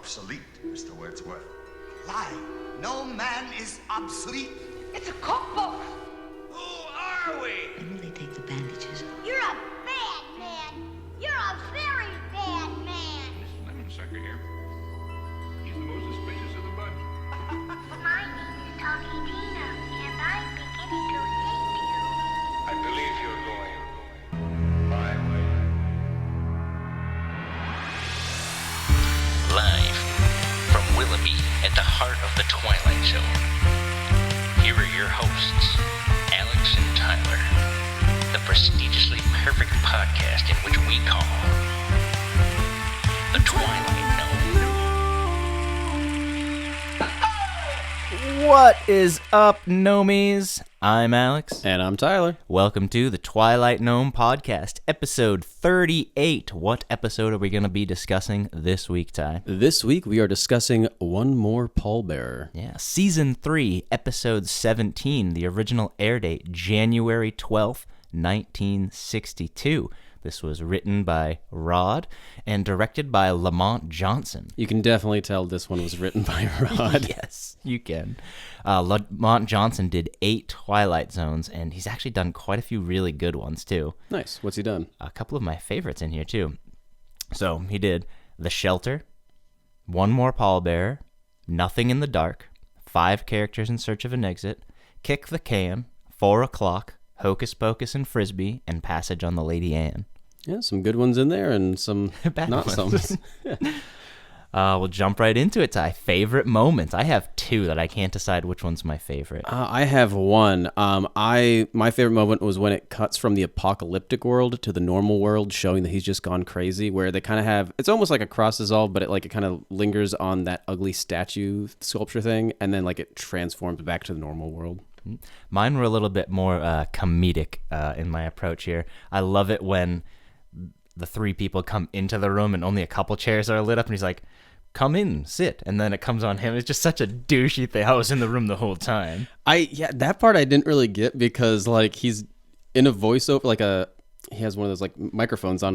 obsolete, Mr. Wordsworth. Lie. No man is obsolete. It's a cookbook. Who are we? Let me take the bandages off. You're a bad man. You're a very bad man. This lemon sucker here. He's the most suspicious of the bunch. My name is Talkie Tina, and I'm beginning to hate you. I believe you're going my way. Live from Willoughby at the heart of the Twilight Zone. Here are your hosts, Alex and Tyler, the prestigiously perfect podcast in which we call The Twilight Zone. What is up, Gnomies? I'm Alex. And I'm Tyler. Welcome to the Twilight Gnome Podcast, episode 38. What episode are we going to be discussing this week, Ty? This week we are discussing One More Pallbearer. Yeah, Season 3, Episode 17. The original air date, January 12th, 1962. This was written by Rod and directed by Lamont Johnson. You can definitely tell this one was written by Rod. Yes, you can. Lamont Johnson did 8 Twilight Zones, and he's actually done quite a few really good ones, too. Nice. What's he done? A couple of my favorites in here, too. So, he did The Shelter, One More Pallbearer, Nothing in the Dark, 5 Characters in Search of an Exit, Kick the Can, 4 O'Clock, Hocus Pocus and Frisbee, and Passage on the Lady Anne. Yeah, some good ones in there and some Bad not ones. some. We'll jump right into it, Ty. Favorite moments. I have 2 that I can't decide which one's my favorite. I have one. My favorite moment was when it cuts from the apocalyptic world to the normal world, showing that he's just gone crazy, where they kind of have, it's almost like a cross dissolve, but it kind of lingers on that ugly statue sculpture thing, and then it transforms back to the normal world. Mine were a little bit more comedic in my approach here. I love it when the 3 people come into the room and only a couple chairs are lit up, and he's like, come in, sit, and then it comes on him. It's just such a douchey thing. I was in the room the whole time. That part I didn't really get, because he's in a voiceover, he has one of those microphones on,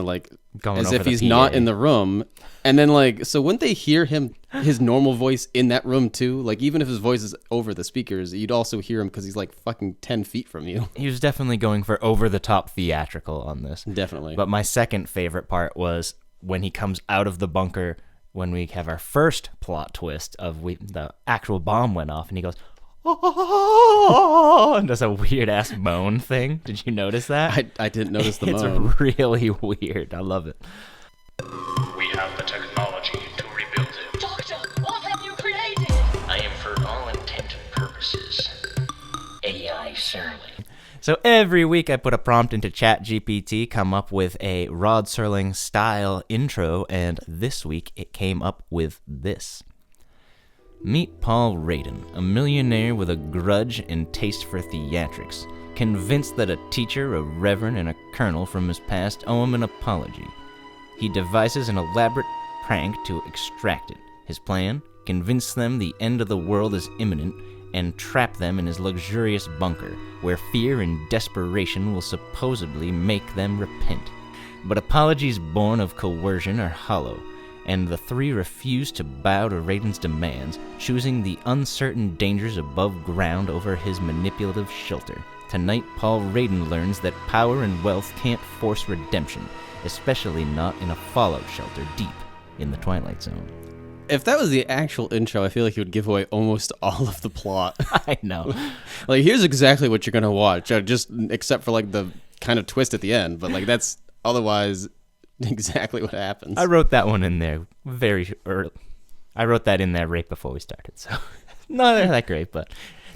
Going as over if the he's PA. not in the room, and then so wouldn't they hear his normal voice in that room too? Even if his voice is over the speakers, you'd also hear him because he's fucking 10 feet from you. He was definitely going for over-the-top theatrical on this. Definitely. But my second favorite part was when he comes out of the bunker, when we have our first plot twist of the actual bomb went off, and he goes, oh, and does a weird-ass moan thing. Did you notice that? I didn't notice the moan. It's really weird. I love it. We have the technology to rebuild it. Doctor, what have you created? I am, for all intent and purposes, AI Serling. So every week I put a prompt into ChatGPT, come up with a Rod Serling style intro, and this week it came up with this. Meet Paul Radin, a millionaire with a grudge and taste for theatrics, convinced that a teacher, a reverend, and a colonel from his past owe him an apology. He devises an elaborate prank to extract it. His plan? Convince them the end of the world is imminent and trap them in his luxurious bunker, where fear and desperation will supposedly make them repent. But apologies born of coercion are hollow, and the 3 refuse to bow to Radin's demands, choosing the uncertain dangers above ground over his manipulative shelter. Tonight, Paul Radin learns that power and wealth can't force redemption, especially not in a fallout shelter deep in the Twilight Zone. If that was the actual intro, I feel like it would give away almost all of the plot. I know. Here's exactly what you're going to watch, just except for the kind of twist at the end, but that's otherwise exactly what happens. I wrote that one in there very early. I wrote that in there right before we started, so not that great, but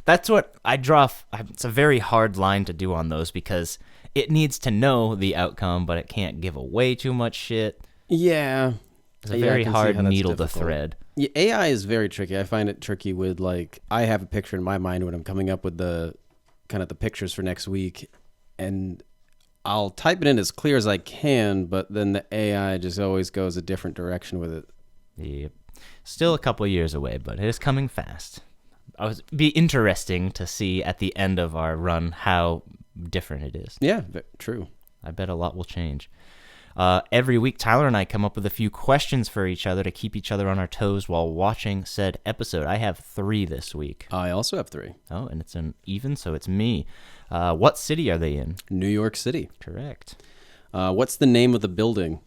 that's what I draw. It's a very hard line to do on those because it needs to know the outcome, but it can't give away too much shit. Yeah. It's a very hard needle to thread. Yeah, AI is very tricky. I find it tricky with I have a picture in my mind when I'm coming up with the pictures for next week, and I'll type it in as clear as I can, but then the AI just always goes a different direction with it. Yep. Still a couple years away, but it is coming fast. It'd be interesting to see at the end of our run how different it is. Yeah, true. I bet a lot will change. Every week, Tyler and I come up with a few questions for each other to keep each other on our toes while watching said episode. I have 3 this week. I also have 3. Oh, and it's an even, so it's me. What city are they in? New York City. Correct. What's the name of the building?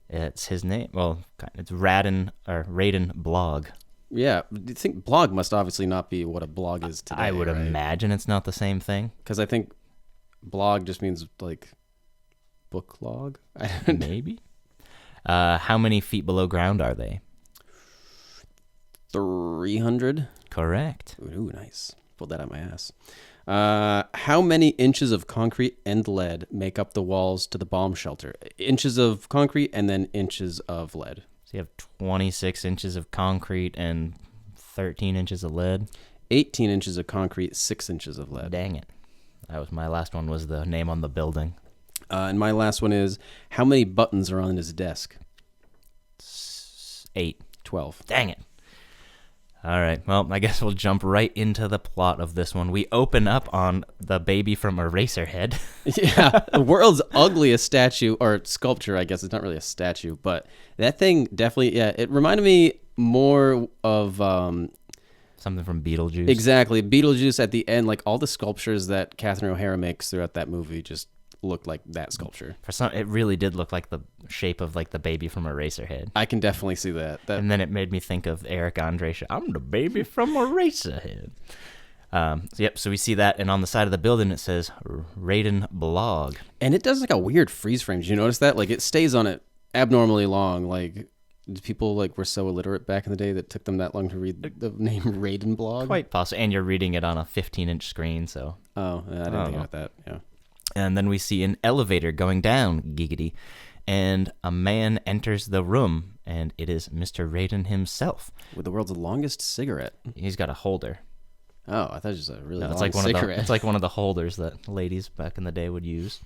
It's his name. Well, it's Raiden Blog. Yeah, do you think blog must obviously not be what a blog is today? I would imagine it's not the same thing. Because I think blog just means like book log. Maybe. How many feet below ground are they? 300. Correct. Ooh, nice. Pulled that out my ass. How many inches of concrete and lead make up the walls to the bomb shelter? Inches of concrete and then inches of lead. So you have 26 inches of concrete and 13 inches of lead. 18 inches of concrete, 6 inches of lead. Dang it. That was my last one, was the name on the building. And my last one is, how many buttons are on his desk? 8. 12. Dang it. All right, well, I guess we'll jump right into the plot of this one. We open up on the baby from Eraserhead. Yeah, the world's ugliest statue, or sculpture, I guess. It's not really a statue, but that thing definitely, yeah, it reminded me more of... something from Beetlejuice. Exactly. Beetlejuice at the end, like all the sculptures that Catherine O'Hara makes throughout that movie just looked like that sculpture. For some, it really did look like the shape of like the baby from Eraserhead. I can definitely see that. And then it made me think of Eric Andre. I'm the baby from Eraserhead. So we see that, and on the side of the building it says Raiden Blog. And it does like a weird freeze frame. Did you notice that? Like it stays on it abnormally long. Like people like were so illiterate back in the day that it took them that long to read the name Raiden Blog. Quite possible. And you're reading it on a 15-inch screen, so. Oh, I didn't think about that. Yeah. And then we see an elevator going down, giggity, and a man enters the room, and it is Mr. Raiden himself. With the world's longest cigarette. He's got a holder. Oh, I thought it was just a really long it's like cigarette. It's like one of the holders that ladies back in the day would use.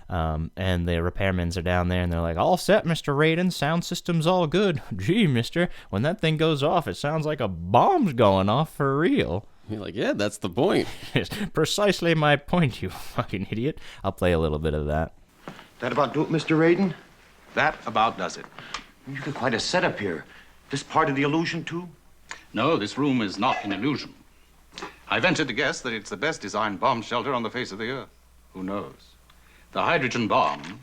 And the repairmans are down there, and they're like, all set, Mr. Raiden. Sound system's all good. Gee, mister, when that thing goes off, it sounds like a bomb's going off for real. You're like, yeah, that's the point. It's precisely my point, you fucking idiot. I'll play a little bit of that. That about do it, Mr. Raiden? That about does it. You got quite a setup here. This part of the illusion, too? No, this room is not an illusion. I venture to guess that it's the best designed bomb shelter on the face of the earth. Who knows? The hydrogen bomb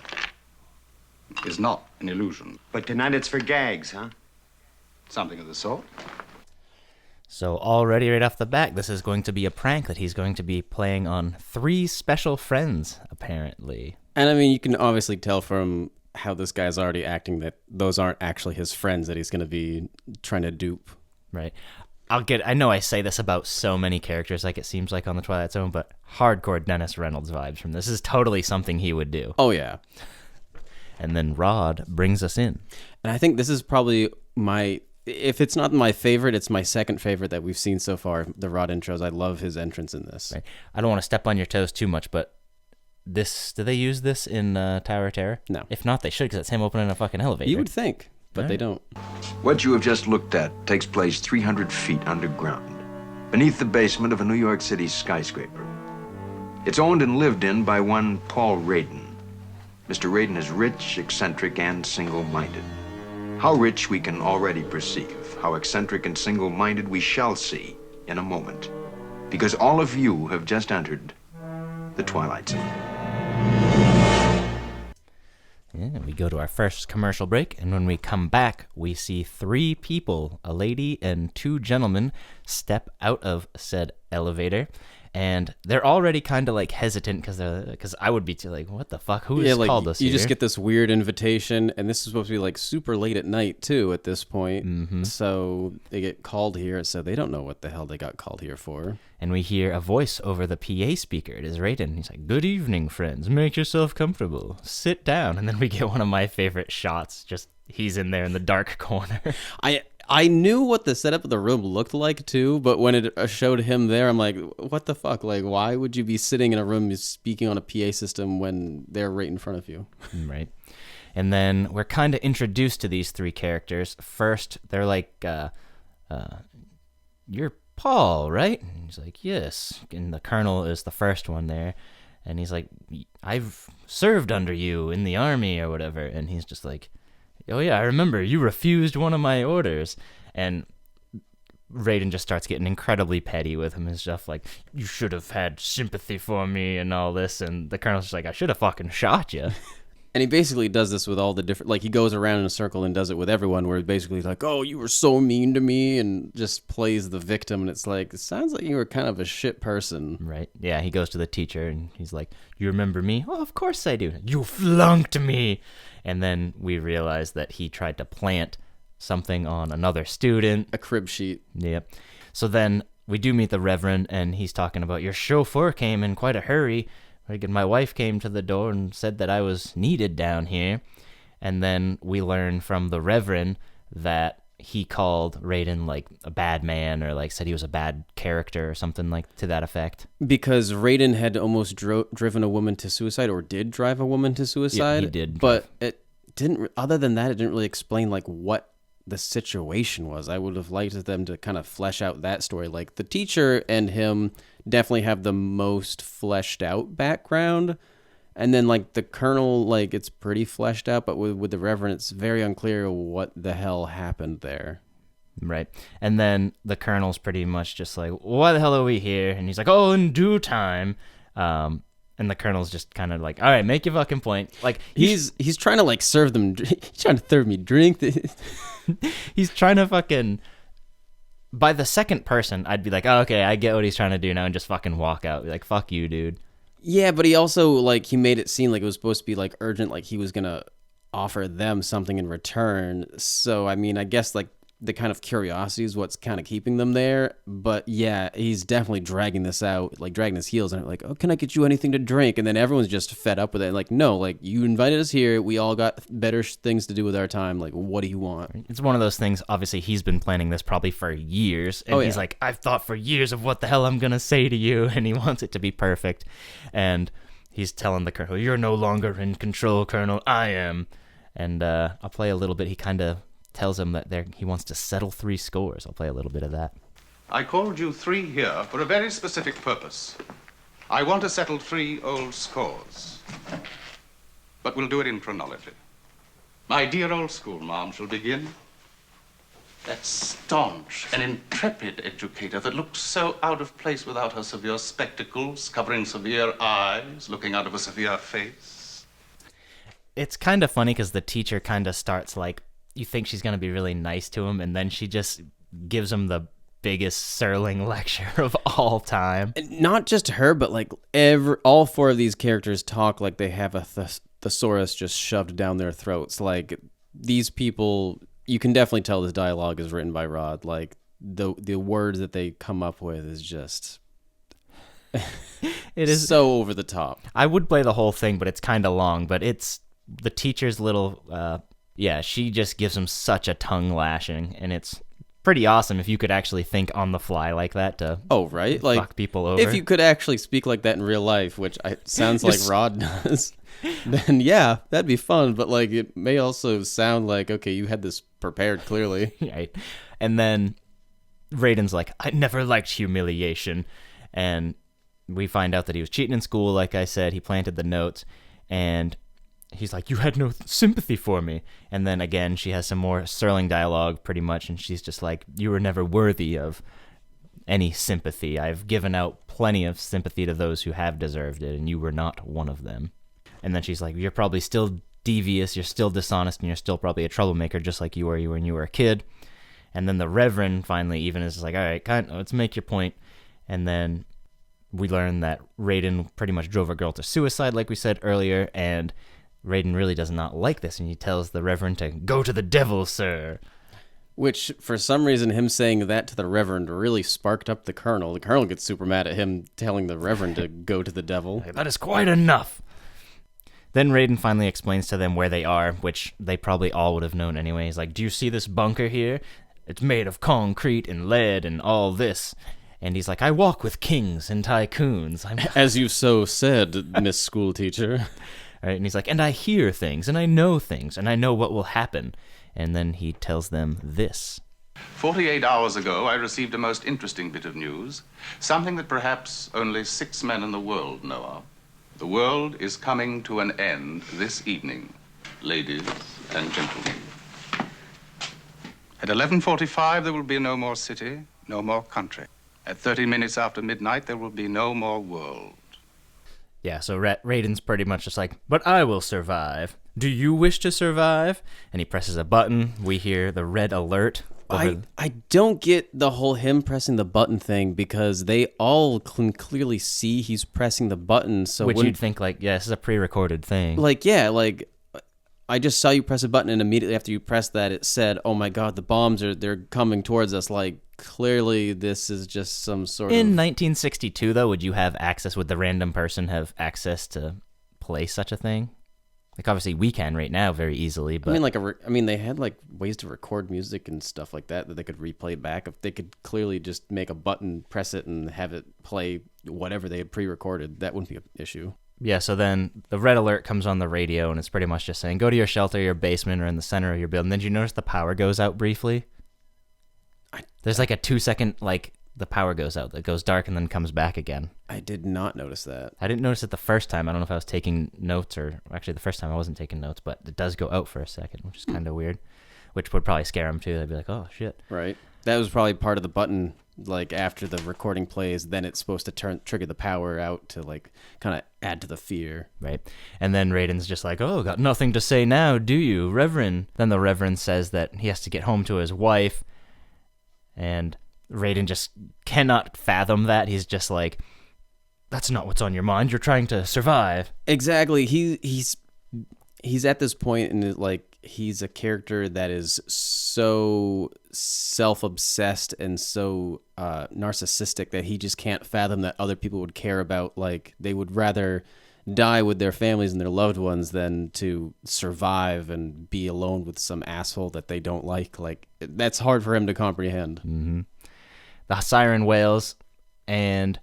is not an illusion. But tonight it's for gags, huh? Something of the sort. So already right off the bat, this is going to be a prank that he's going to be playing on 3 special friends, apparently. And I mean, you can obviously tell from how this guy's already acting that those aren't actually his friends that he's going to be trying to dupe. Right. I know I say this about so many characters, like it seems like on the Twilight Zone, but hardcore Dennis Reynolds vibes from this. This is totally something he would do. Oh, yeah. And then Rod brings us in. And I think this is probably if it's not my favorite, it's my second favorite that we've seen so far, the Rod intros. I love his entrance in this. Right. I don't want to step on your toes too much, but do they use this in Tower of Terror? No. If not, they should, because it's him opening a fucking elevator. You would think, but they don't. What you have just looked at takes place 300 feet underground, beneath the basement of a New York City skyscraper. It's owned and lived in by one Paul Raiden. Mr. Raiden is rich, eccentric, and single-minded. How rich we can already perceive. How eccentric and single-minded we shall see in a moment. Because all of you have just entered the Twilight Zone. Yeah, we go to our first commercial break, and when we come back, we see 3 people, a lady and 2 gentlemen, step out of said elevator, and they're already kind of like hesitant because I would be too like, what the fuck? Who has called us you here? just get this weird invitation, and this is supposed to be like super late at night too at this point. Mm-hmm. So they get called here, so they don't know what the hell they got called here for. And we hear a voice over the PA speaker. It is Raiden. He's like, good evening, friends. Make yourself comfortable. Sit down. And then we get one of my favorite shots. Just he's in there in the dark corner. I knew what the setup of the room looked like too, but when it showed him there, I'm like, what the fuck? Like, why would you be sitting in a room speaking on a PA system when they're right in front of you? Right. And then we're kind of introduced to these 3 characters. First, they're like, you're Paul, right? And he's like, yes. And the Colonel is the first one there. And he's like, I've served under you in the army or whatever. And he's just like, oh yeah, I remember you refused one of my orders. And Raiden just starts getting incredibly petty with him and stuff like, you should have had sympathy for me and all this. And the colonel's just like, I should have fucking shot you. And he basically does this with all the different, like he goes around in a circle and does it with everyone, where he's basically like, oh, you were so mean to me, and just plays the victim. And it's like, it sounds like you were kind of a shit person. Right. Yeah, he goes to the teacher and he's like, you remember me? Oh, of course I do. You flunked me. And then we realize that he tried to plant something on another student. A crib sheet. Yep. So then we do meet the Reverend, and he's talking about, your chauffeur came in quite a hurry. My wife came to the door and said that I was needed down here. And then we learn from the Reverend that he called Raiden like a bad man, or like said he was a bad character or something like to that effect. Because Raiden had almost driven a woman to suicide, or did drive a woman to suicide. Yeah, he did. But it didn't, other than that, it didn't really explain like what the situation was. I would have liked them to kind of flesh out that story. Like the teacher and him definitely have the most fleshed out background, and then like the colonel, like it's pretty fleshed out, but with the Reverend, it's very unclear what the hell happened there. Right. And then the colonel's pretty much just like, why the hell are we here? And he's like, oh, in due time. And the colonel's just kind of like, all right, make your fucking point. Like he's trying to like serve them. He's trying to serve me drink. He's trying to fucking. By the second person, I'd be like, oh, okay, I get what he's trying to do now, and just fucking walk out. Be like, fuck you, dude. Yeah, but he also, like, he made it seem like it was supposed to be, like, urgent, like he was going to offer them something in return. So, I mean, I guess, like, the kind of curiosity is what's kind of keeping them there. But, yeah, he's definitely dragging this out, like, dragging his heels. And like, oh, can I get you anything to drink? And then everyone's just fed up with it. Like, no, like, you invited us here. We all got better things to do with our time. Like, what do you want? It's one of those things, obviously, he's been planning this probably for years. And he's like, I've thought for years of what the hell I'm going to say to you. And he wants it to be perfect. And he's telling the colonel, you're no longer in control, Colonel. I am. And I'll play a little bit. He kind of tells him that he wants to settle 3 scores. I'll play a little bit of that. I called you 3 here for a very specific purpose. I want to settle 3 old scores. But we'll do it in chronology. My dear old schoolmarm shall begin. That staunch and intrepid educator that looked so out of place without her severe spectacles, covering severe eyes, looking out of a severe face. It's kind of funny because the teacher kind of starts like, you think she's going to be really nice to him, and then she just gives him the biggest Serling lecture of all time. And not just her, but like all 4 of these characters talk like they have a thesaurus just shoved down their throats. Like these people, you can definitely tell this dialogue is written by Rod. Like the words that they come up with is just it is so over the top. I would play the whole thing, but it's kind of long. But it's the teacher's little she just gives him such a tongue lashing, and it's pretty awesome if you could actually think on the fly like that to like fuck people over. If you could actually speak like that in real life, which sounds like Rod does, then yeah, that'd be fun. But like it may also sound like, okay, you had this prepared clearly. Right. And then Raiden's like, I never liked humiliation. And we find out that he was cheating in school, like I said. He planted the notes, and he's like, you had no sympathy for me. And then again, she has some more Serling dialogue pretty much, and she's just like, you were never worthy of any sympathy. I've given out plenty of sympathy to those who have deserved it, and you were not one of them. And then she's like, you're probably still devious, you're still dishonest, and you're still probably a troublemaker just like you were when you were a kid. And then the Reverend finally even is like, all right, let's make your point. And then we learn that Raiden pretty much drove a girl to suicide, like we said earlier, and Raiden really does not like this, and he tells the Reverend to go to the devil, sir. Which, for some reason, him saying that to the Reverend really sparked up the Colonel. The Colonel gets super mad at him telling the Reverend to go to the devil. That is quite enough. Then Raiden finally explains to them where they are, which they probably all would have known anyway. He's like, do you see this bunker here? It's made of concrete and lead and all this. And he's like, I walk with kings and tycoons. As you so said, Miss Schoolteacher. Right, and he's like, and I hear things, and I know things, and I know what will happen. And then he tells them this. 48 hours ago, I received a most interesting bit of news. Something that perhaps only 6 men in the world know of. The world is coming to an end this evening, ladies and gentlemen. At 11:45, there will be no more city, no more country. At 30 minutes after midnight, there will be no more world. Yeah, so Raiden's pretty much just like, but I will survive. Do you wish to survive? And he presses a button. We hear the red alert. I don't get the whole him pressing the button thing because they all can clearly see he's pressing the button. So which you'd think like, yeah, this is a pre-recorded thing. Like, yeah, like I just saw you press a button and immediately after you pressed that, it said, oh my God, the bombs they're coming towards us. Like, clearly this is just some sort In of... 1962, though, would the random person have access to play such a thing? Like, obviously, we can right now very easily, but... I mean, they had, like, ways to record music and stuff like that they could replay back. If they could clearly just make a button, press it, and have it play whatever they had pre-recorded, that wouldn't be an issue. Yeah, so then the red alert comes on the radio, and it's pretty much just saying, go to your shelter, your basement, or in the center of your building. Then did you notice the power goes out briefly? There's like a 2-second, like, the power goes out. It goes dark and then comes back again. I did not notice that. I didn't notice it the first time. I don't know if I was taking notes or... Actually, the first time I wasn't taking notes, but it does go out for a second, which is kind of weird. Which would probably scare them, too. They'd be like, oh, shit. Right. That was probably part of the button, like, after the recording plays, then it's supposed to trigger the power out to, like, kind of add to the fear. Right. And then Raiden's just like, oh, got nothing to say now, do you, Reverend? Then the Reverend says that he has to get home to his wife, and Raiden just cannot fathom that. He's just like, that's not what's on your mind. You're trying to survive. Exactly. He's at this point, and like he's a character that is so self-obsessed and so narcissistic that he just can't fathom that other people would care about. Like, they would rather die with their families and their loved ones than to survive and be alone with some asshole that they don't like. Like, that's hard for him to comprehend. Mm-hmm. The siren wails, and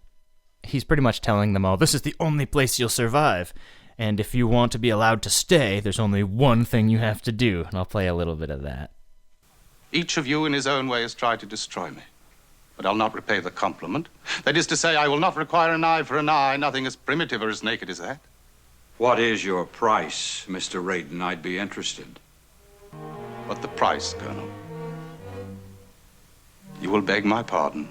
he's pretty much telling them all, this is the only place you'll survive. And if you want to be allowed to stay, there's only one thing you have to do. And I'll play a little bit of that. Each of you in his own way has tried to destroy me. But I'll not repay the compliment. That is to say, I will not require an eye for an eye, nothing as primitive or as naked as that. What is your price, Mr. Raiden? I'd be interested. What the price, Colonel? You will beg my pardon.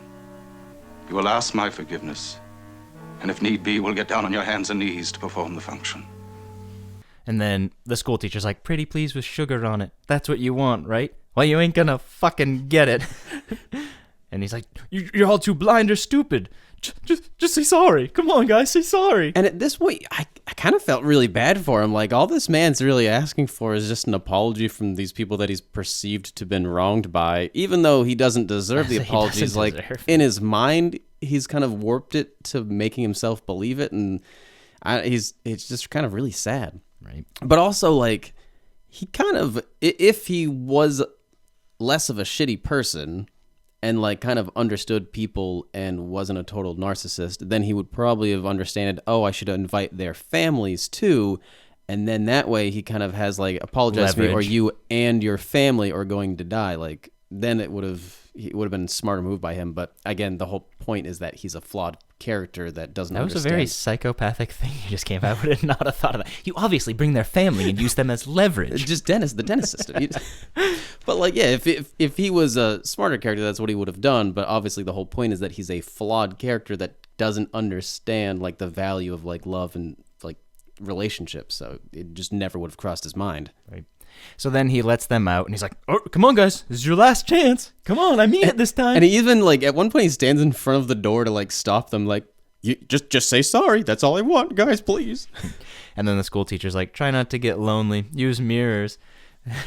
You will ask my forgiveness. And if need be, you will get down on your hands and knees to perform the function. And then the school teacher's like, pretty please with sugar on it. That's what you want, right? Well, you ain't gonna fucking get it. And he's like, you're all too blind or stupid. Just say sorry. Come on, guys, say sorry. And at this point, I kind of felt really bad for him. Like, all this man's really asking for is just an apology from these people that he's perceived to have been wronged by, even though he doesn't deserve the apologies. Like, in his mind, he's kind of warped it to making himself believe it, and it's just kind of really sad. Right. But also, like, he kind of, if he was less of a shitty person and like kind of understood people and wasn't a total narcissist, then he would probably have understood, oh, I should invite their families too. And then that way he kind of has like, apologize to me, or you and your family are going to die. Like, then it would have been a smarter move by him. But again, the whole point is that he's a flawed character that doesn't understand. That was a very psychopathic thing you just came out with. Not have thought of that. You obviously bring their family and use them as leverage. Just the dentist system. But like, yeah, if he was a smarter character, that's what he would have done. But obviously the whole point is that he's a flawed character that doesn't understand like the value of like love and like relationships. So it just never would have crossed his mind. Right. So then he lets them out, and he's like, oh, come on, guys. This is your last chance. Come on, I mean it this time. And he even, like, at one point he stands in front of the door to, like, stop them, like, you just say sorry. That's all I want, guys, please. And then the school teacher's like, try not to get lonely. Use mirrors.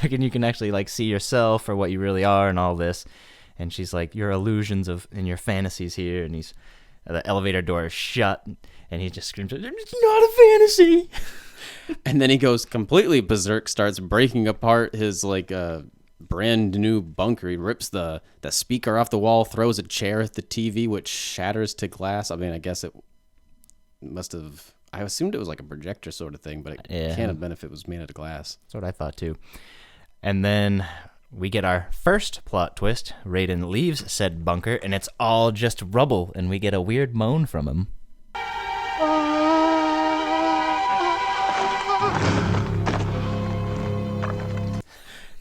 And you can actually, like, see yourself for what you really are and all this. And she's like, your illusions and your fantasies here. And the elevator door is shut, and he just screams, it's not a fantasy. And then he goes completely berserk, starts breaking apart his like brand new bunker. He rips the speaker off the wall, throws a chair at the TV, which shatters to glass. I mean, I guess it must have. I assumed it was like a projector sort of thing, but it can't have been if it was made out of glass. That's what I thought too. And then we get our first plot twist. Raiden leaves said bunker, and it's all just rubble, and we get a weird moan from him.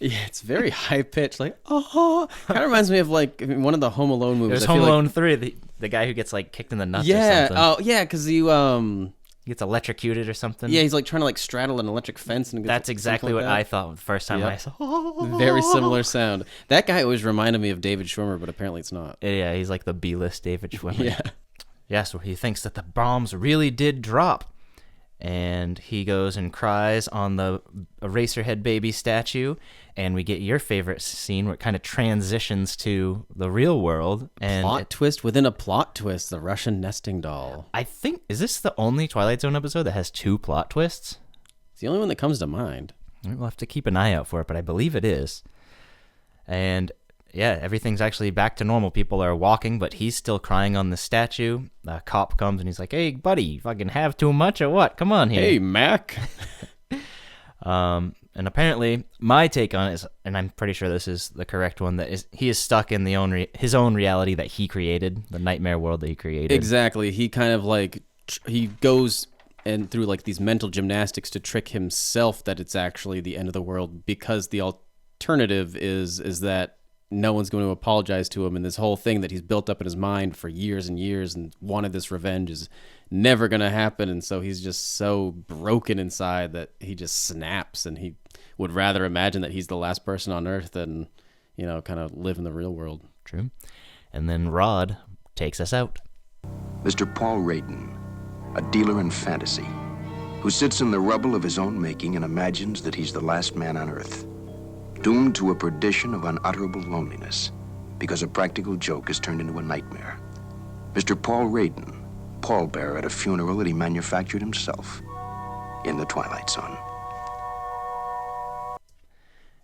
Yeah, it's very high pitched, like oh. Kind of reminds me of like one of the Home Alone movies. There's Home Alone 3, the guy who gets like kicked in the nuts. Yeah, or something. oh yeah, because he gets electrocuted or something. Yeah, he's like trying to like straddle an electric fence, and that's exactly what I thought the first time I saw. Very similar sound. That guy always reminded me of David Schwimmer, but apparently it's not. Yeah, he's like the B-list David Schwimmer. Yeah. Yeah, so he thinks that the bombs really did drop. And he goes and cries on the Eraserhead baby statue. And we get your favorite scene where it kind of transitions to the real world. And plot twist within a plot twist, the Russian nesting doll. I think, is this the only Twilight Zone episode that has 2 plot twists? It's the only one that comes to mind. We'll have to keep an eye out for it, but I believe it is. And yeah, everything's actually back to normal. People are walking, but he's still crying on the statue. A cop comes and he's like, "Hey, buddy, you fucking have too much or what? Come on here." Hey, Mac. And apparently, my take on it is, and I'm pretty sure this is the correct one, that is he is stuck in his own reality that he created, the nightmare world that he created. Exactly. He kind of like he goes and through like these mental gymnastics to trick himself that it's actually the end of the world, because the alternative is that no one's going to apologize to him, and this whole thing that he's built up in his mind for years and years and wanted this revenge is never going to happen. And so he's just so broken inside that he just snaps, and he would rather imagine that he's the last person on earth than, you know, kind of live in the real world. True. And then Rod takes us out. Mr. Paul Radin, a dealer in fantasy, who sits in the rubble of his own making and imagines that he's the last man on earth, doomed to a perdition of unutterable loneliness because a practical joke is turned into a nightmare. Mr. Paul Radin, pallbearer at a funeral that he manufactured himself in the Twilight Zone.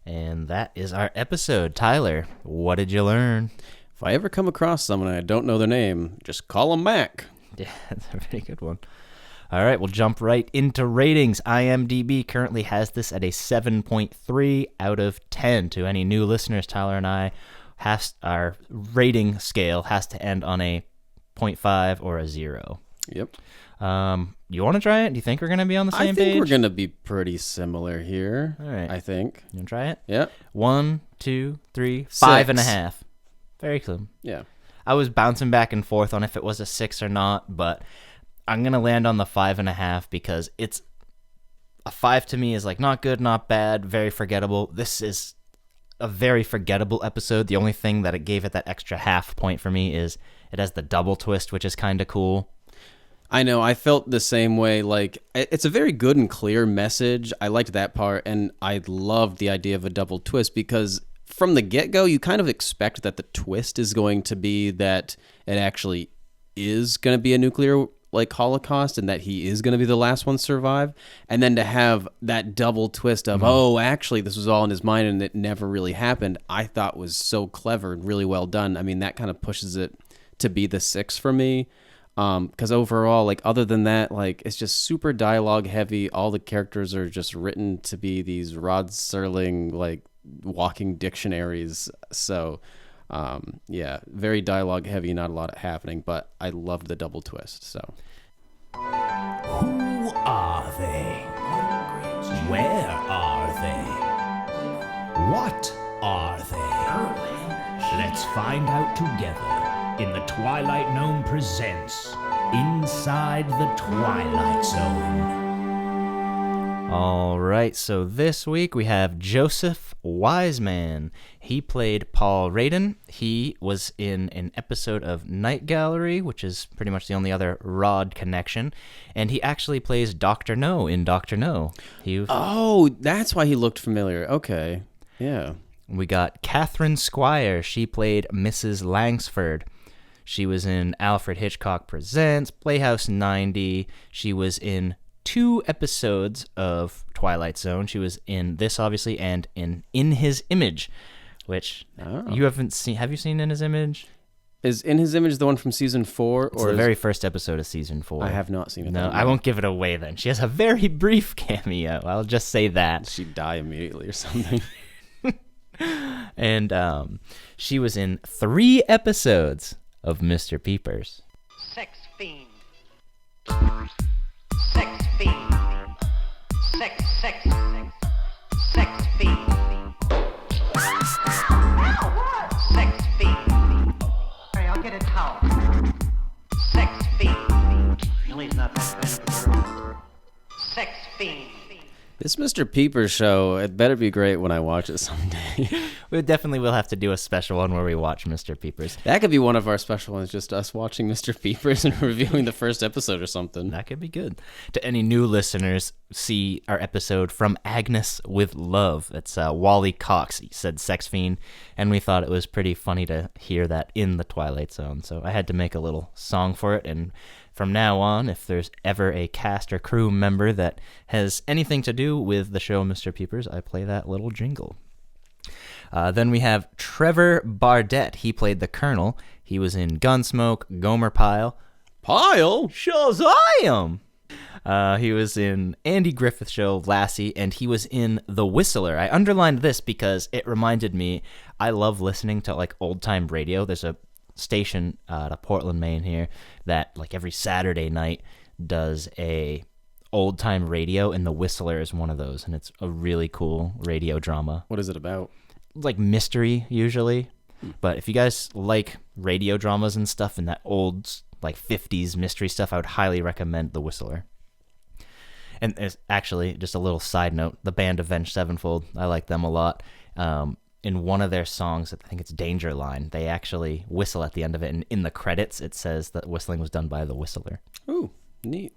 And that is our episode. Tyler, what did you learn? If I ever come across someone and I don't know their name, just call them Mac. Yeah, that's a very good one. All right, we'll jump right into ratings. IMDb currently has this at a 7.3 out of 10. To any new listeners, Tyler and I, our rating scale has to end on a 0.5 or a 0. Yep. You want to try it? Do you think we're going to be on the same page? I think we're going to be pretty similar here. All right. I think. You want to try it? Yeah. 1, 2, 3, 6. 5.5. Very cool. Yeah. I was bouncing back and forth on if it was a 6 or not, but I'm going to land on the 5.5 because it's a 5 to me is like not good, not bad, very forgettable. This is a very forgettable episode. The only thing that it gave it that extra half point for me is it has the double twist, which is kind of cool. I know. I felt the same way. Like, it's a very good and clear message. I liked that part, and I loved the idea of a double twist because from the get-go, you kind of expect that the twist is going to be that it actually is going to be a nuclear holocaust and that he is going to be the last one to survive, and then to have that double twist of oh, actually this was all in his mind and it never really happened, I thought was so clever and really well done. I mean, that kind of pushes it to be the 6 for me, because overall, other than that, it's just super dialogue heavy. All the characters are just written to be these Rod Serling walking dictionaries. So yeah, very dialogue heavy, not a lot happening, but I loved the double twist. So who are they? Where are they? What are they? Let's find out together in The Twilight Gnome presents Inside the Twilight Zone. All right, so this week we have Joseph Wiseman. He played Paul Radin. He was in an episode of Night Gallery, which is pretty much the only other Rod connection, and he actually plays Dr. No in Dr. No. Oh, that's why he looked familiar. Okay, yeah. We got Catherine Squire. She played Mrs. Langsford. She was in Alfred Hitchcock Presents, Playhouse 90. She was in 2 episodes of Twilight Zone. She was in this, obviously, and in His Image, which you haven't seen. Have you seen In His Image? Is In His Image the one from season 4? It's the very first episode of season 4. I have not seen it. No, I won't give it away then. She has a very brief cameo. I'll just say that. Did she die immediately or something? And she was in 3 episodes of Mr. Peepers. Sex fiend. Sex fiend. Sex fiend. This Mr. Peepers show, it better be great when I watch it someday. We definitely will have to do a special one where we watch Mr. Peepers. That could be one of our special ones, just us watching Mr. Peepers and reviewing the first episode or something. That could be good. To any new listeners, see our episode From Agnes with Love. It's Wally Cox. He said sex fiend, and we thought it was pretty funny to hear that in the Twilight Zone. So I had to make a little song for it, and from now on, if there's ever a cast or crew member that has anything to do with the show Mr. Peepers, I play that little jingle. Then we have Trevor Bardette. He played the Colonel. He was in Gunsmoke, Gomer Pyle. Pyle? Shazam! He was in Andy Griffith Show, Lassie, and he was in The Whistler. I underlined this because it reminded me, I love listening to like old-time radio. There's a station out of Portland, Maine here that like every Saturday night does a old-time radio, and The Whistler is one of those, and it's a really cool radio drama. What is it about? Like mystery, usually. But if you guys like radio dramas and stuff and that old like 50s mystery stuff, I would highly recommend The Whistler. And there's actually, just a little side note, the band Avenged Sevenfold, I like them a lot. In one of their songs, I think it's Danger Line, they actually whistle at the end of it, and in the credits it says that whistling was done by The Whistler. Ooh, neat.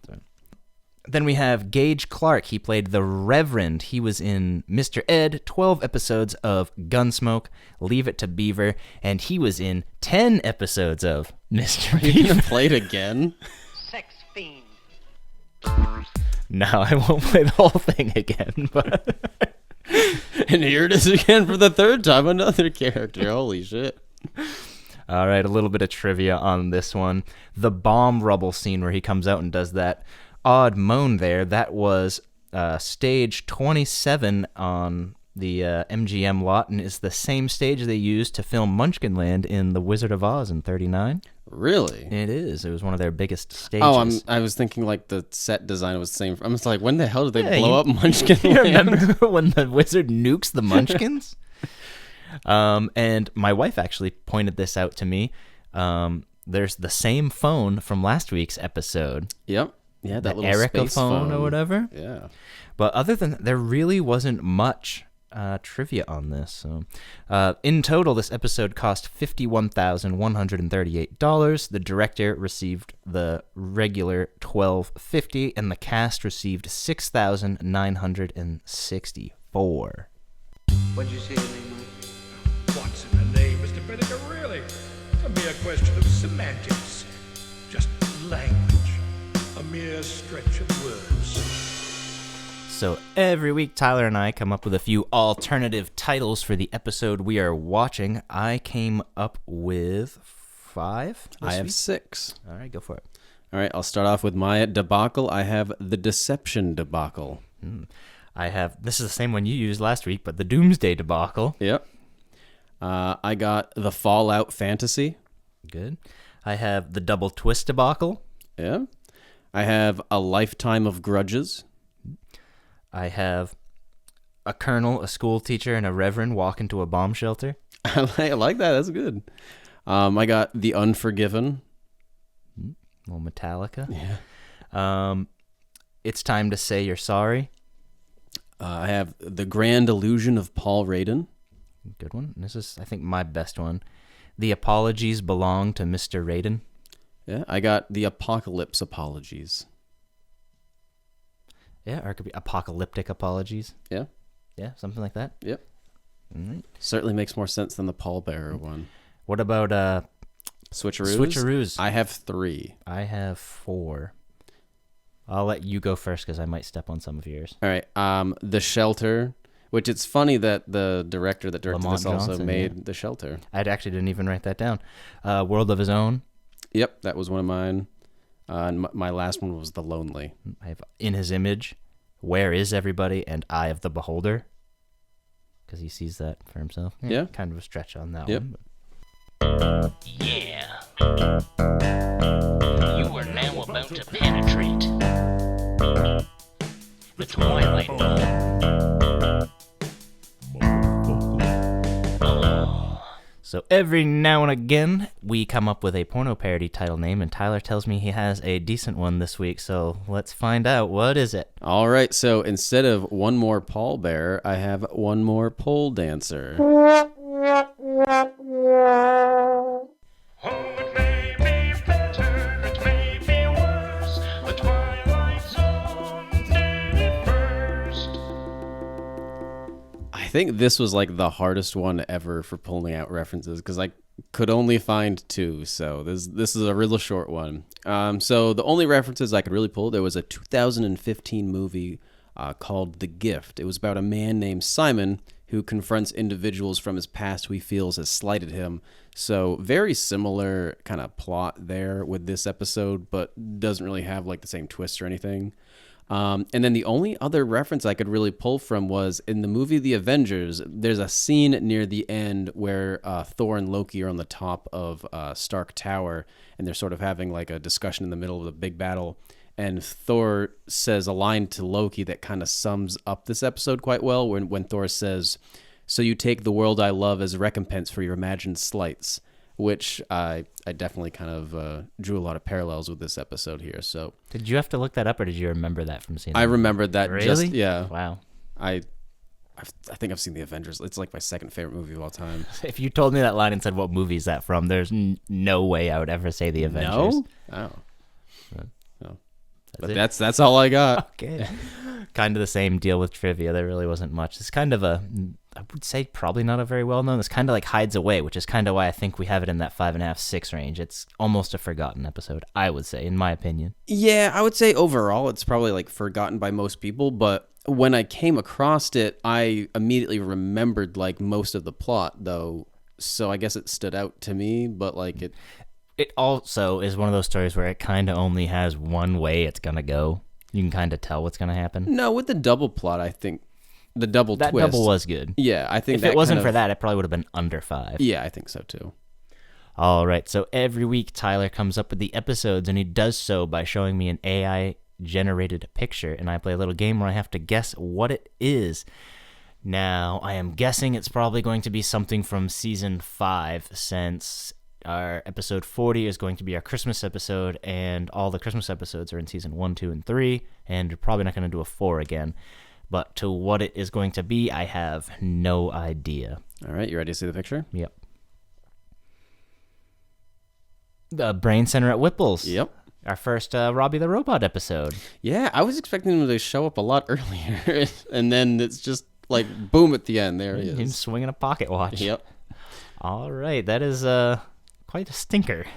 Then we have Gage Clark. He played the Reverend. He was in Mr. Ed, 12 episodes of Gunsmoke, Leave It to Beaver, and he was in 10 episodes of Mr. Are you Beaver. gonna play it again? Sex fiend. No, I won't play the whole thing again, but... And here it is again for the third time, another character. Holy shit. All right, a little bit of trivia on this one. The bomb rubble scene where he comes out and does that odd moan there, that was stage 27 on the MGM lot, and is the same stage they used to film Munchkinland in The Wizard of Oz in 1939. Really? It is. It was one of their biggest stages. Oh, I was thinking like the set design was the same. I'm just like, when the hell did they blow up Munchkinland? You remember when the wizard nukes the Munchkins? And my wife actually pointed this out to me. There's the same phone from last week's episode. Yep. Yeah, that the little Erica space phone or whatever. Yeah. But other than that, there really wasn't much trivia on this. So, in total, this episode cost $51,138. The director received the regular $1,250, and the cast received $6,964. What'd you say your name was? What's in a name, Mr. Benedict, really? A mere question of semantics. Just language. A mere stretch of words. So every week, Tyler and I come up with a few alternative titles for the episode we are watching. I came up with 5. I have 6. All right, go for it. All right, I'll start off with my debacle. I have the Deception debacle. I have, this is the same one you used last week, but the Doomsday debacle. Yep. I got the Fallout Fantasy. Good. I have the Double Twist debacle. Yeah. I have A Lifetime of Grudges. I have a colonel, a school teacher, and a reverend walk into a bomb shelter. I like that. That's good. I got The Unforgiven. Little Metallica. Yeah. It's Time to Say You're Sorry. I have The Grand Illusion of Paul Radin. Good one. This is, I think, my best one. The Apologies Belong to Mr. Radin. Yeah. I got The Apocalypse Apologies. Yeah, or it could be Apocalyptic Apologies. Yeah. Yeah, something like that. Yep. All right. Certainly makes more sense than the Pallbearer one. What about Switcheroos? Switcheroos. I have 3. I have 4. I'll let you go first because I might step on some of yours. All right. The Shelter, which it's funny that the director that directed Lamont this also Johnson, made The Shelter. I actually didn't even write that down. World of His Own. Yep, that was one of mine. And my last one was The Lonely. I have In His Image, Where Is Everybody, and Eye of the Beholder. Because he sees that for himself. Yeah. Kind of a stretch on that Yep. one. Yeah. You are now about to penetrate the Twilight Zone. So every now and again, we come up with a porno parody title name, and Tyler tells me he has a decent one this week, so let's find out. What is it? All right, so instead of one more pallbearer, I have one more pole dancer. I think this was like the hardest one ever for pulling out references because I could only find two, so this is a real short one. So the only references I could really pull, there was a 2015 movie called The Gift. It was about a man named Simon who confronts individuals from his past who he feels has slighted him. So very similar kind of plot there with this episode, but doesn't really have like the same twist or anything. And then the only other reference I could really pull from was in the movie The Avengers, there's a scene near the end where Thor and Loki are on the top of Stark Tower, and they're sort of having like a discussion in the middle of the big battle. And Thor says a line to Loki that kind of sums up this episode quite well when Thor says, "So you take the world I love as recompense for your imagined slights," which I definitely kind of drew a lot of parallels with this episode here. So did you have to look that up, or did you remember that from seeing? I remembered that. Really? Yeah. Wow. I think I've seen The Avengers. It's like my second favorite movie of all time. If you told me that line and said, "What movie is that from?" there's no way I would ever say The Avengers. No? Oh. No. But that's all I got. Okay. Kind of the same deal with trivia. There really wasn't much. It's kind of I would say probably not a very well known. It's kind of like hides away, which is kind of why I think we have it in that 5.5, 6 range. It's almost a forgotten episode, I would say, in my opinion. Yeah, I would say overall it's probably like forgotten by most people, but when I came across it, I immediately remembered like most of the plot though. So I guess it stood out to me, but like it also is one of those stories where it kind of only has one way it's going to go. You can kind of tell what's going to happen. No, with the double plot, I think the double that twist. That double was good. Yeah, I think if it wasn't for that, it probably would have been under 5. Yeah, I think so too. All right, so every week Tyler comes up with the episodes, and he does so by showing me an AI-generated picture, and I play a little game where I have to guess what it is. Now, I am guessing it's probably going to be something from Season 5, since our episode 40 is going to be our Christmas episode, and all the Christmas episodes are in Season 1, 2, and 3, and we're probably not going to do a 4 again. But to what it is going to be, I have no idea. All right, you ready to see the picture? Yep. The Brain Center at Whipple's. Yep. Our first Robbie the Robot episode. Yeah, I was expecting him to show up a lot earlier, and then it's just like boom at the end. There he is. Him swinging a pocket watch. Yep. All right, that is quite a stinker.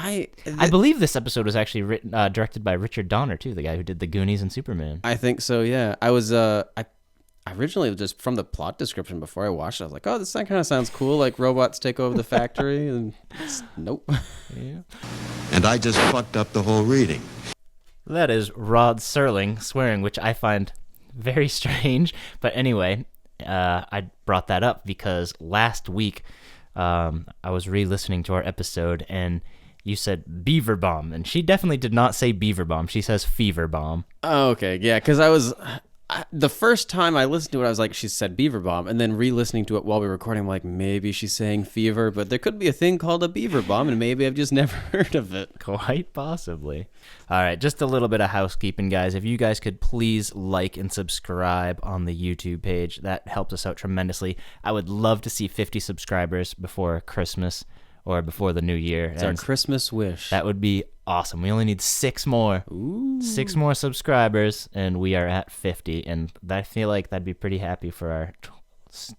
I believe this episode was actually directed by Richard Donner too, the guy who did The Goonies and Superman. I think so. Yeah, I was I originally just from the plot description before I watched it, I was like, oh, this kind of sounds cool, like robots take over the factory, and nope. Yeah. And I just fucked up the whole reading. That is Rod Serling swearing, which I find very strange. But anyway, I brought that up because last week I was re-listening to our episode, and you said beaver bomb, and she definitely did not say beaver bomb. She says fever bomb. Oh, okay. Yeah, because the first time I listened to it, I was like, she said beaver bomb, and then re-listening to it while we were recording, I'm like, maybe she's saying fever, but there could be a thing called a beaver bomb, and maybe I've just never heard of it. Quite possibly. All right, just a little bit of housekeeping, guys. If you guys could please like and subscribe on the YouTube page, that helps us out tremendously. I would love to see 50 subscribers before Christmas or before the new year. It's our Christmas wish. That would be awesome. We only need 6 more. Ooh. 6 more subscribers, and we are at 50. And I feel like that'd be pretty happy for our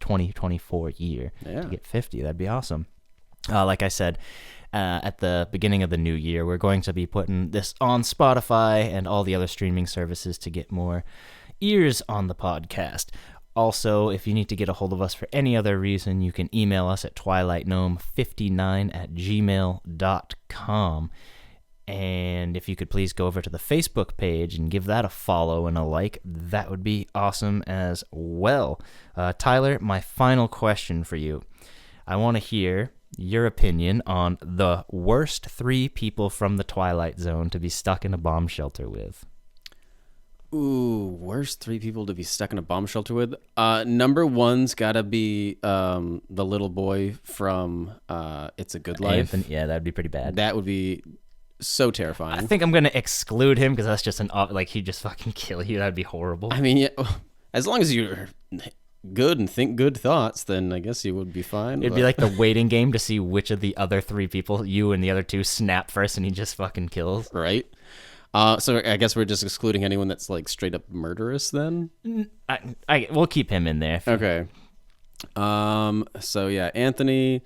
2024 year. Yeah. To get 50. That'd be awesome. Like I said, at the beginning of the new year, we're going to be putting this on Spotify and all the other streaming services to get more ears on the podcast. Also, if you need to get a hold of us for any other reason, you can email us at twilightgnome59@gmail.com. And if you could please go over to the Facebook page and give that a follow and a like, that would be awesome as well. Tyler, my final question for you. I want to hear your opinion on the worst 3 people from the Twilight Zone to be stuck in a bomb shelter with. Ooh, worst 3 people to be stuck in a bomb shelter with. Number 1's gotta be the little boy from It's a Good Life. Anthony, yeah, that'd be pretty bad. That would be so terrifying. I think I'm gonna exclude him because that's just he'd just fucking kill you. That'd be horrible. I mean, yeah, as long as you're good and think good thoughts, then I guess you would be fine. It'd be like the waiting game to see which of the other 3 people, you and the other 2, snap first, and he just fucking kills. Right. So I guess we're just excluding anyone that's like straight up murderous then? We'll keep him in there. Okay. So yeah, Anthony.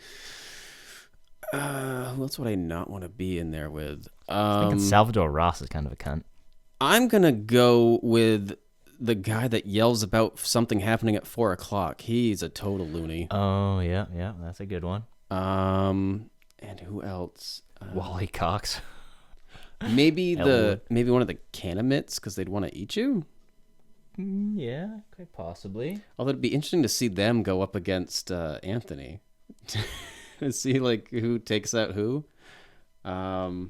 Who else would I not want to be in there with? I think Salvador Ross is kind of a cunt. I'm going to go with the guy that yells about something happening at 4 o'clock. He's a total loony. Oh, yeah, that's a good one. And who else? Wally Cox. Maybe one of the Canamites, because they'd want to eat you? Yeah, quite possibly. Although it'd be interesting to see them go up against Anthony. To see like who takes out who. Oh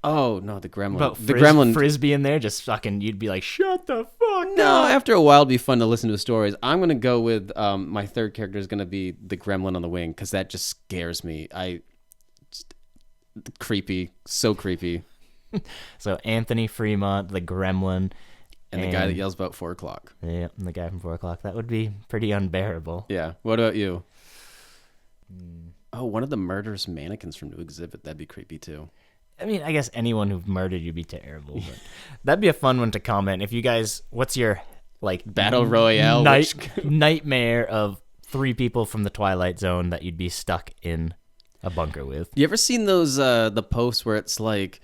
no, the gremlin. But the gremlin Frisbee in there, just fucking. You'd be like, shut the fuck up. No, after a while, it'd be fun to listen to the stories. I'm gonna go with my third character is gonna be the gremlin on the wing because that just scares me. Creepy, so creepy. So Anthony Fremont, the gremlin, and the guy that yells about 4 o'clock. Yeah, and the guy from 4 o'clock. That would be pretty unbearable. Yeah. What about you? Oh, one of the murderous mannequins from New Exhibit. That'd be creepy too. I mean, I guess anyone who murdered you'd be terrible. But that'd be a fun one to comment. If you guys, what's your battle royale nightmare of 3 people from the Twilight Zone that you'd be stuck in a bunker with? You ever seen those the posts where it's like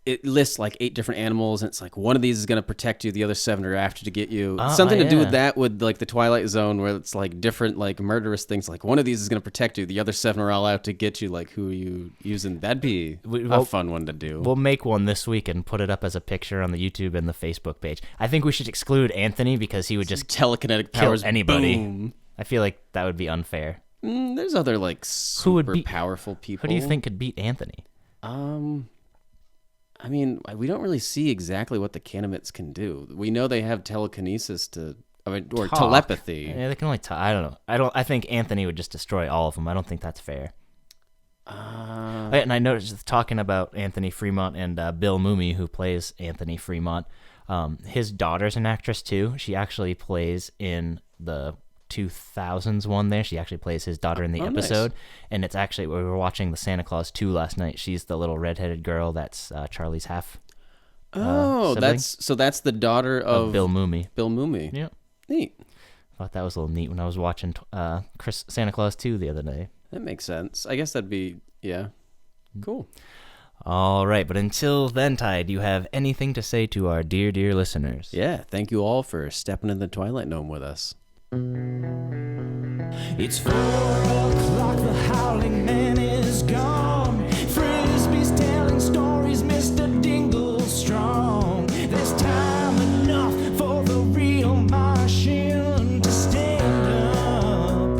it lists like 8 different animals and it's like one of these is going to protect you, the other 7 are after to get you. Something to do with that, with like the Twilight Zone, where it's like different like murderous things. Like one of these is going to protect you, the other 7 are all out to get you. Like who are you using? That'd be a fun one to do. We'll make one this week and put it up as a picture on the YouTube and the Facebook page. I think we should exclude Anthony because he would just telekinetic powers, kill anybody. Boom. I feel like that would be unfair. There's other like super powerful people. Who do you think could beat Anthony? I mean, we don't really see exactly what the Canamites can do. We know they have telekinesis or telepathy. Yeah, they can only talk. I don't know. I think Anthony would just destroy all of them. I don't think that's fair. And I noticed talking about Anthony Fremont and Bill Mumy, who plays Anthony Fremont. His daughter's an actress too. She actually plays in the 2000s one there. She actually plays his daughter in the episode. Nice. And it's actually, we were watching the Santa Claus 2 last night. She's the little redheaded girl that's Charlie's half sibling. that's the daughter of Bill Mumy. Bill Mumy. Yeah. Neat. I thought that was a little neat when I was watching Santa Claus 2 the other day. That makes sense. I guess that'd be, yeah. Cool. All right, but until then, Ty, do you have anything to say to our dear, dear listeners? Yeah, thank you all for stepping in the Twilight Gnome with us. It's 4 o'clock, the howling man is gone. Frisbee's telling stories, Mr. Dingle strong. There's time enough for the real Martian to stand up.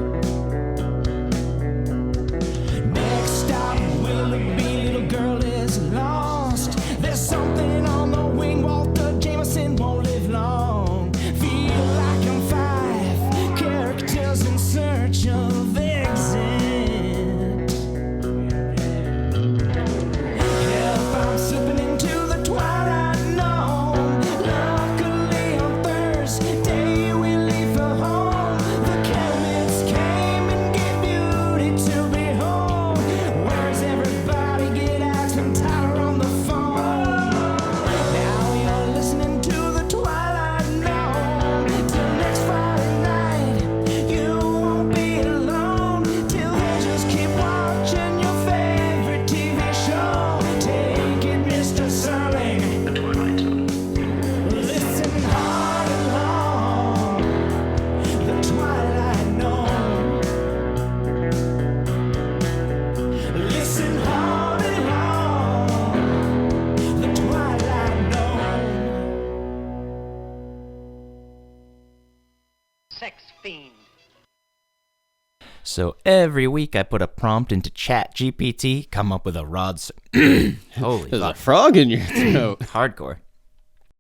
Next stop, Willoughby, little girl is lost. There's something on the wing, Walter Jameson won't live long. Feel like I'm 5 characters in search of exit. Help, I'm slipping into the twilight known. Luckily on Thursday we leave for home. The Canamites came and gave beauty to behold. Where's everybody? Get Axel Tyler on the phone. Now you're listening to the Twilight Known. Till next Friday night, you won't be alone. Till then, just keep watching your favorite TV show. Take it, Mr. Serling. Listen hard and long. The Twilight Known. Listen hard and long. The Twilight Known. Sex fiend. So every week I put a prompt into ChatGPT, come up with a Holy There's fuck. a frog in your throat. Hardcore.